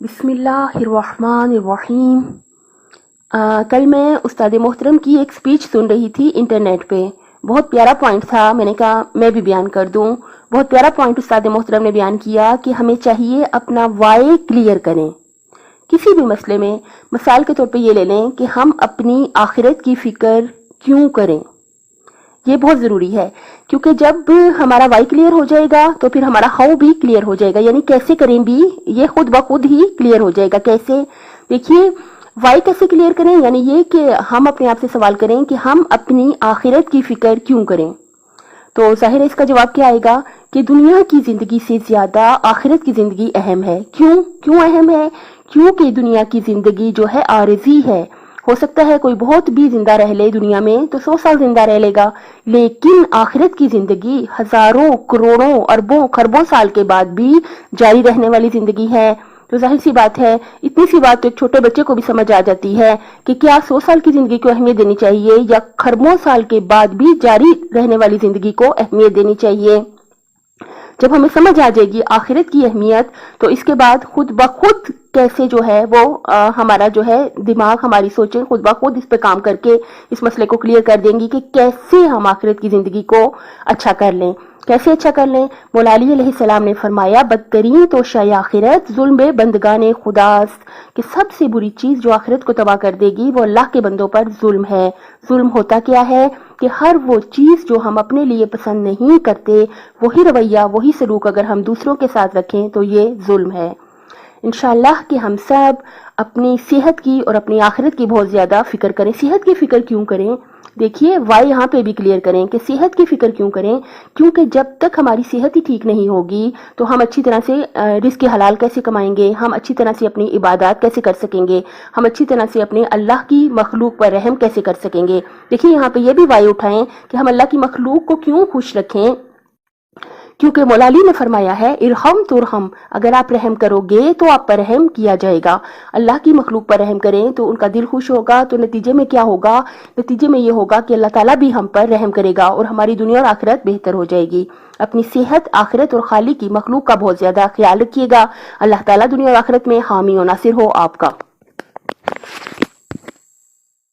بسم اللہ الرحمن الرحیم۔ کل میں استاد محترم کی ایک سپیچ سن رہی تھی انٹرنیٹ پہ، بہت پیارا پوائنٹ تھا، میں نے کہا میں بھی بیان کر دوں۔ بہت پیارا پوائنٹ استاد محترم نے بیان کیا کہ ہمیں چاہیے اپنا وائی کلیئر کریں کسی بھی مسئلے میں۔ مثال کے طور پہ یہ لے لیں کہ ہم اپنی آخرت کی فکر کیوں کریں، یہ بہت ضروری ہے، کیونکہ جب ہمارا وائی کلیئر ہو جائے گا تو پھر ہمارا ہاؤ بھی کلیئر ہو جائے گا، یعنی کیسے کریں بھی یہ خود بخود ہی کلیئر ہو جائے گا۔ کیسے؟ دیکھیے، وائی کیسے کلیئر کریں، یعنی یہ کہ ہم اپنے آپ سے سوال کریں کہ ہم اپنی آخرت کی فکر کیوں کریں۔ تو ظاہر ہے اس کا جواب کیا آئے گا کہ دنیا کی زندگی سے زیادہ آخرت کی زندگی اہم ہے۔ کیوں اہم ہے؟ کیونکہ دنیا کی زندگی جو ہے عارضی ہے۔ ہو سکتا ہے کوئی بہت بھی زندہ رہ لے دنیا میں تو 100 سال زندہ رہ لے گا، لیکن آخرت کی زندگی ہزاروں کروڑوں اربوں خربوں سال کے بعد بھی جاری رہنے والی زندگی ہے۔ تو ظاہر سی بات ہے، اتنی سی بات تو ایک چھوٹے بچے کو بھی سمجھ آ جاتی ہے کہ کیا 100 سال کی زندگی کو اہمیت دینی چاہیے یا خربوں سال کے بعد بھی جاری رہنے والی زندگی کو اہمیت دینی چاہیے۔ جب ہمیں سمجھ آ جائے گی آخرت کی اہمیت تو اس کے بعد خود بخود کیسے جو ہے وہ ہمارا جو ہے دماغ، ہماری سوچیں خود بخود اس پہ کام کر کے اس مسئلے کو کلیئر کر دیں گی کہ کیسے ہم آخرت کی زندگی کو اچھا کر لیں۔ کیسے اچھا کر لیں؟ مولا علی علیہ السلام نے فرمایا، بدترین تو شے آخرت ظلم بندگان خداست، کہ سب سے بری چیز جو آخرت کو تباہ کر دے گی وہ اللہ کے بندوں پر ظلم ہے۔ ظلم ہوتا کیا ہے کہ ہر وہ چیز جو ہم اپنے لیے پسند نہیں کرتے، وہی رویہ وہی سلوک اگر ہم دوسروں کے ساتھ رکھیں تو یہ ظلم ہے۔ انشاءاللہ کہ ہم سب اپنی صحت کی اور اپنی آخرت کی بہت زیادہ فکر کریں۔ صحت کی فکر کیوں کریں؟ دیکھیے، وائی یہاں پہ بھی کلیئر کریں کہ صحت کی فکر کیوں کریں، کیونکہ جب تک ہماری صحت ہی ٹھیک نہیں ہوگی تو ہم اچھی طرح سے رزق حلال کیسے کمائیں گے، ہم اچھی طرح سے اپنی عبادات کیسے کر سکیں گے، ہم اچھی طرح سے اپنے اللہ کی مخلوق پر رحم کیسے کر سکیں گے۔ دیکھیے یہاں پہ یہ بھی وائی اٹھائیں کہ ہم اللہ کی مخلوق کو کیوں خوش رکھیں، کیونکہ مولا علی نے فرمایا ہے، ارحم ترحم، اگر آپ رحم کرو گے تو آپ پر رحم کیا جائے گا۔ اللہ کی مخلوق پر رحم کریں تو ان کا دل خوش ہوگا، تو نتیجے میں کیا ہوگا؟ نتیجے میں یہ ہوگا کہ اللہ تعالیٰ بھی ہم پر رحم کرے گا اور ہماری دنیا اور آخرت بہتر ہو جائے گی۔ اپنی صحت، آخرت اور خالق کی مخلوق کا بہت زیادہ خیال رکھیے گا۔ اللہ تعالیٰ دنیا اور آخرت میں حامی و ناصر ہو آپ کا۔